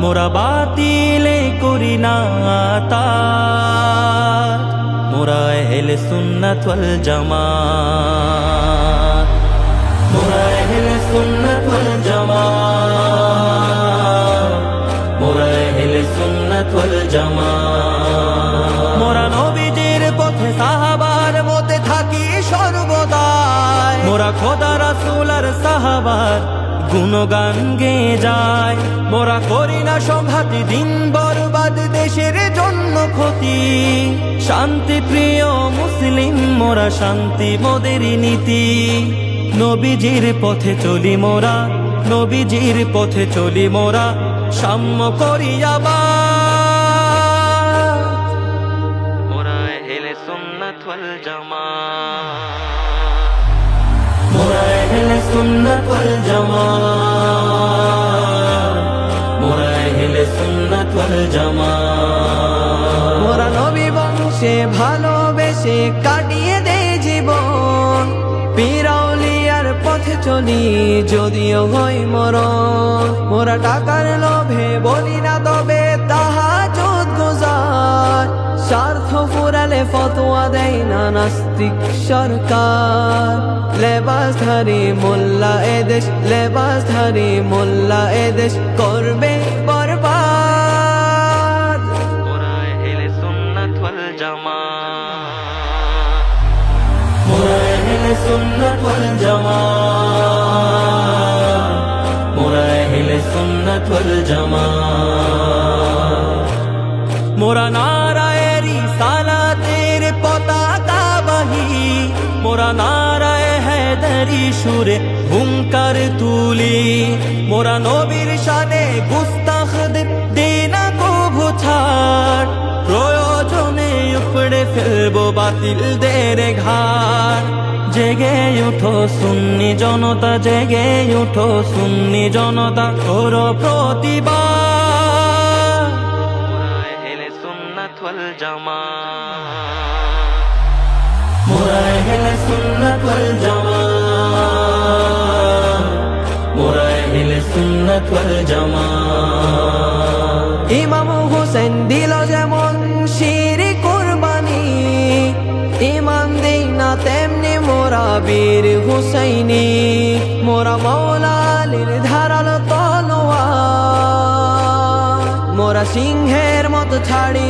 মোরা বাতিলে করি না তাত, মোরা আহলে সুন্নাত ওয়াল জামাত, মোরা আহলে সুন্নাত ওয়াল জামাত, মোরা আহলে সুন্নাত ওয়াল জামাত। মোরা নবীজির পথে সাহাবার মতে থাকি সর্বদাই, মোরা খোদা রাসূল আর সাহাবার গুণগান গেয়ে যায়। মোরা করি না সংঘাতি, দিন বরবাদ, দেশের জন্য ক্ষতি। শান্তি প্রিয় মুসলিম মোরা, শান্তি মোদের নীতি। নবীজির পথে চলি মোরা, নবীজির পথে চলি মোরা, সাম্য করি আবার। মোরা আহলে সুন্নাত ওয়াল জামাত, মোরা আহলে সুন্নাত ওয়াল জামাত, মোরা আহলে সুন্নাত ওয়াল জামাত। মোরা নবী বংশে ভালোবেসে কাটিয়ে দেই জীবন, পীর আউলিয়ার পথে চলি যদিও হয় মরণ। মোরা টাকার লোভে বলি না তবে তাহাজ্জুদ গুজার, স্বার্থ ফুরালে ফতোয়া দেয় না নাস্তিক সরকার। লেবাসধারী মোল্লা এদেশ, লেবাসধারী মোল্লা এদেশ করবে বরবাদ। মোরা আহলে সুন্নাত ওয়াল জামাত, মোরা আহলে সুন্নাত ওয়াল জামাত, মোরা আহলে সুন্নাত ওয়াল জামাত। মোরা নারায়ে রিসালাতের পতাকা বাহি, মোরা নারায়ে হায়দারি সুরে হুঙ্কার তুলি। মোরা নবীর শানে গুস্তাখদের দেনা কভু ছাড়, প্রয়োজনে উপড়ে ফেলবো বাতিলদের ঘাড়। জেগে উঠো সুন্নি জনতা, জেগে উঠো সুন্নি জনতা, করো প্রতিবাদ। মোরা আহলে সুন্নাত ওয়াল জামাত, মোরা আহলে সুন্নাত ওয়াল জামাত, মোরা আহলে সুন্নাত ওয়াল জামাত। ইমাম হোসেন দিল যেমন শিরি কুরবানি, ইমাম দেই না তেমনি মোরা বীর হুসাইনি। মোরা মৌলা আলীর ধারালো তলোয়ার, মোরা সিংহের মতো ছাড়ি